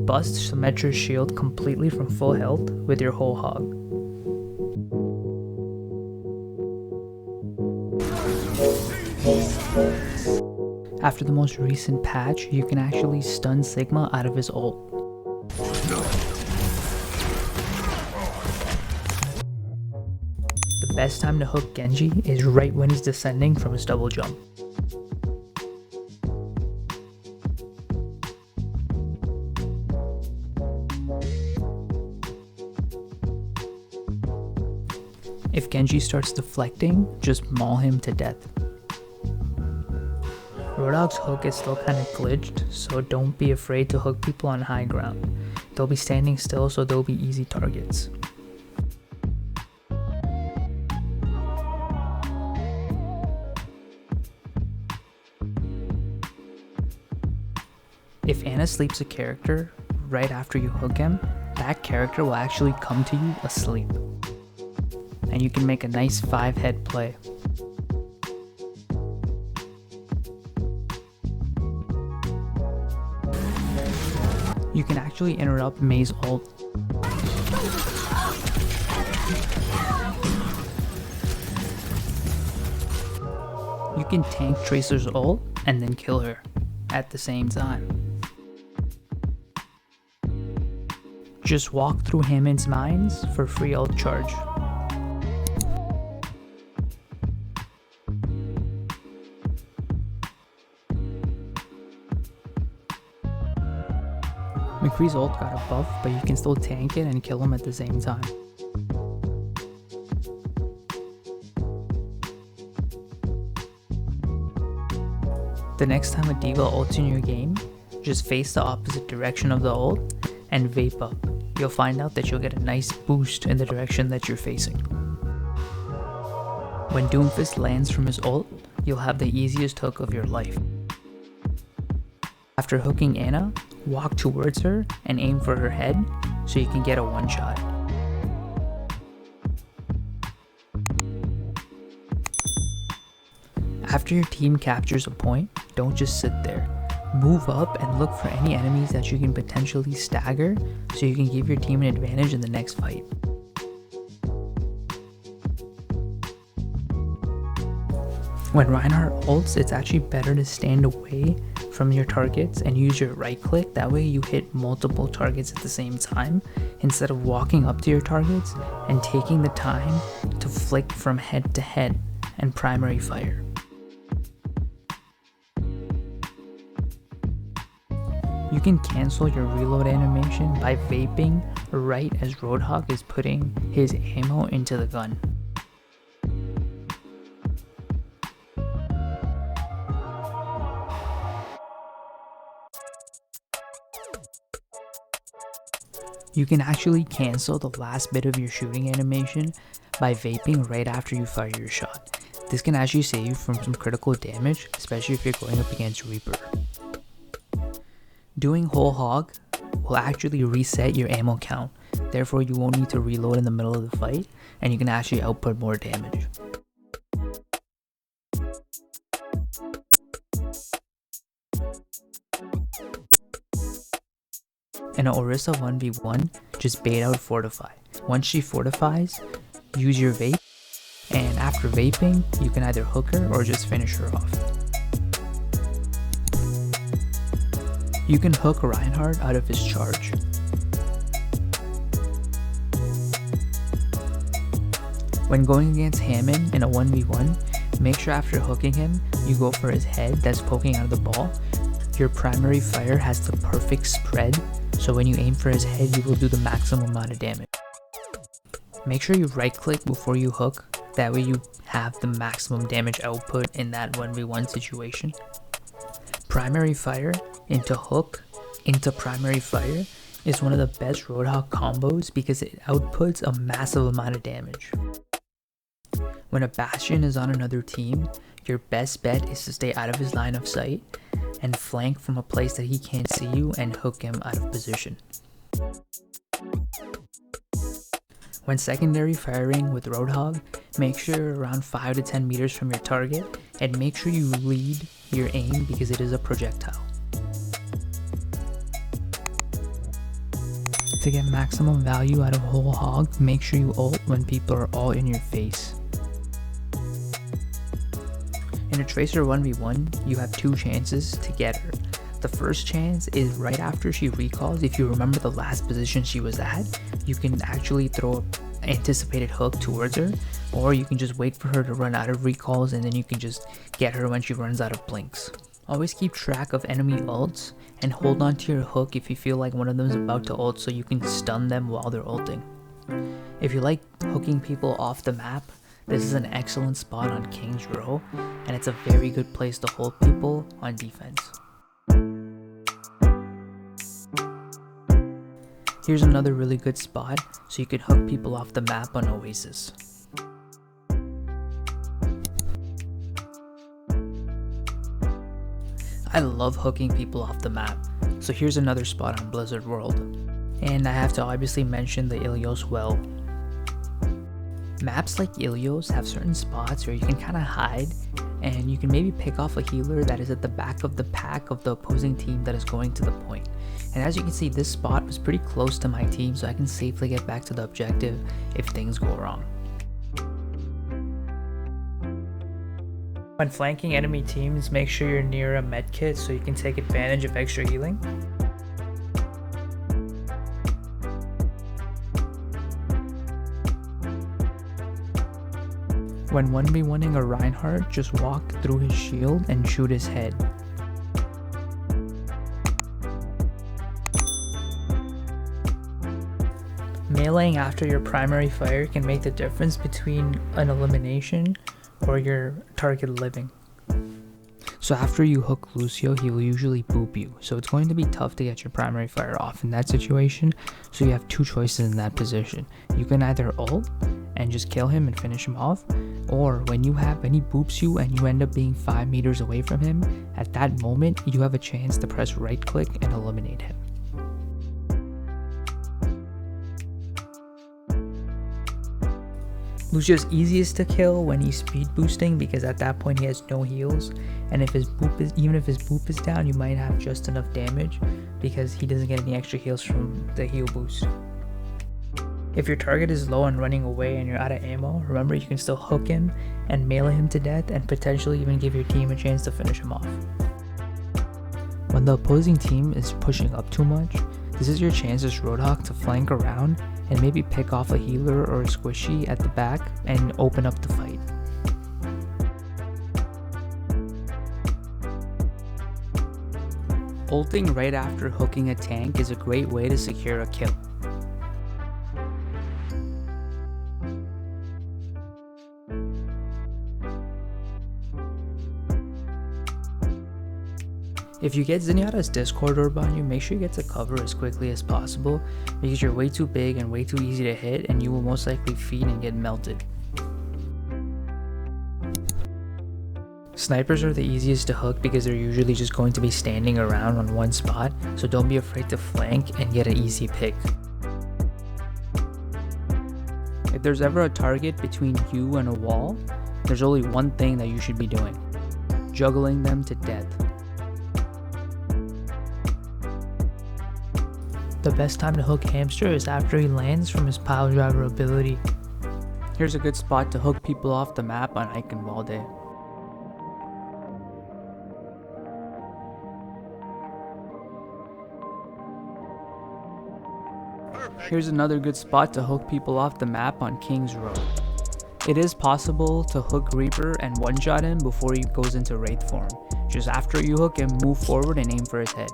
bust Symmetra's shield completely from full health with your whole hog. After the most recent patch, you can actually stun Sigma out of his ult. The best time to hook Genji is right when he's descending from his double jump. If Genji starts deflecting, just maul him to death. Roadhog's hook is still kinda glitched, so don't be afraid to hook people on high ground. They'll be standing still, so they'll be easy targets. If Ana sleeps a character right after you hook him, that character will actually come to you asleep. And you can make a nice 5-head play. You can actually interrupt Mei's ult. You can tank Tracer's ult and then kill her at the same time. Just walk through Hammond's mines for free ult charge. McCree's ult got a buff, but you can still tank it and kill him at the same time. The next time a D.Va ults in your game, just face the opposite direction of the ult and vape up. You'll find out that you'll get a nice boost in the direction that you're facing. When Doomfist lands from his ult, you'll have the easiest hook of your life. After hooking Ana, walk towards her and aim for her head so you can get a one-shot. After your team captures a point, don't just sit there. Move up and look for any enemies that you can potentially stagger so you can give your team an advantage in the next fight. When Reinhardt ults, it's actually better to stand away from your targets and use your right click. That way you hit multiple targets at the same time instead of walking up to your targets and taking the time to flick from head to head and primary fire. You can cancel your reload animation by vaping right as Roadhog is putting his ammo into the gun. You can actually cancel the last bit of your shooting animation by vaping right after you fire your shot. This can actually save you from some critical damage, especially if you're going up against Reaper. Doing whole hog will actually reset your ammo count, therefore you won't need to reload in the middle of the fight and you can actually output more damage. In an Orisa 1v1, just bait out Fortify. Once she fortifies, use your vape, and after vaping, you can either hook her or just finish her off. You can hook Reinhardt out of his charge. When going against Hammond in a 1v1, make sure after hooking him, you go for his head that's poking out of the ball. Your primary fire has the perfect spread, so when you aim for his head, you will do the maximum amount of damage. Make sure you right click before you hook, that way you have the maximum damage output in that 1v1 situation. Primary fire into hook into primary fire is one of the best Roadhog combos because it outputs a massive amount of damage. When a Bastion is on another team, your best bet is to stay out of his line of sight and flank from a place that he can't see you and hook him out of position. When secondary firing with Roadhog, make sure you're around 5 to 10 meters from your target and make sure you lead your aim because it is a projectile. To get maximum value out of whole hog, make sure you ult when people are all in your face. In a Tracer 1v1, you have two chances to get her. The first chance is right after she recalls. If you remember the last position she was at, you can actually throw an anticipated hook towards her, or you can just wait for her to run out of recalls and then you can just get her when she runs out of blinks. Always keep track of enemy ults and hold on to your hook if you feel like one of them is about to ult so you can stun them while they're ulting. If you like hooking people off the map, this is an excellent spot on King's Row, and it's a very good place to hold people on defense. Here's another really good spot so you can hook people off the map on Oasis. I love hooking people off the map, so here's another spot on Blizzard World. And I have to obviously mention the Ilios well. Maps like Ilios have certain spots where you can kind of hide, and you can maybe pick off a healer that is at the back of the pack of the opposing team that is going to the point. And as you can see, this spot was pretty close to my team, so I can safely get back to the objective if things go wrong. When flanking enemy teams, make sure you're near a medkit so you can take advantage of extra healing. When 1v1ing a Reinhardt, just walk through his shield and shoot his head. Meleeing after your primary fire can make the difference between an elimination or your target living. So after you hook Lucio, he will usually boop you, so it's going to be tough to get your primary fire off in that situation, so you have two choices in that position. You can either ult and just kill him and finish him off, or when he boops you and you end up being 5 meters away from him, at that moment you have a chance to press right click and eliminate him. Lucio's easiest to kill when he's speed boosting because at that point he has no heals, and if his boop is down, you might have just enough damage because he doesn't get any extra heals from the heal boost. If your target is low and running away and you're out of ammo, remember you can still hook him and melee him to death and potentially even give your team a chance to finish him off. When the opposing team is pushing up too much, this is your chance as Roadhog to flank around and maybe pick off a healer or a squishy at the back and open up the fight. Ulting right after hooking a tank is a great way to secure a kill. If you get Zenyatta's Discord orb on you, make sure you get to cover as quickly as possible because you're way too big and way too easy to hit and you will most likely feed and get melted. Snipers are the easiest to hook because they're usually just going to be standing around on one spot, so don't be afraid to flank and get an easy pick. If there's ever a target between you and a wall, there's only one thing that you should be doing: juggling them to death. The best time to hook Hamster is after he lands from his pile driver ability. Here's a good spot to hook people off the map on Ike and Valde. Here's another good spot to hook people off the map on King's Row. It is possible to hook Reaper and one-shot him before he goes into Wraith form. Just after you hook him, move forward and aim for his head.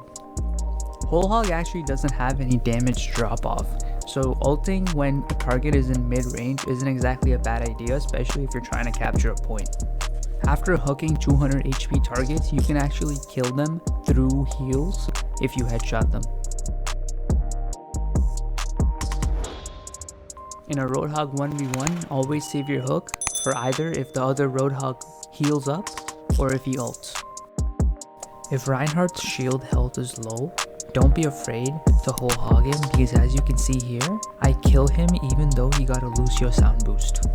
Whole Hog actually doesn't have any damage drop off, so ulting when a target is in mid-range isn't exactly a bad idea, especially if you're trying to capture a point. After hooking 200 HP targets, you can actually kill them through heals if you headshot them. In a Roadhog 1v1, always save your hook for either if the other Roadhog heals up or if he ults. If Reinhardt's shield health is low, don't be afraid to whole hog him because as you can see here, I kill him even though he got a Lucio sound boost.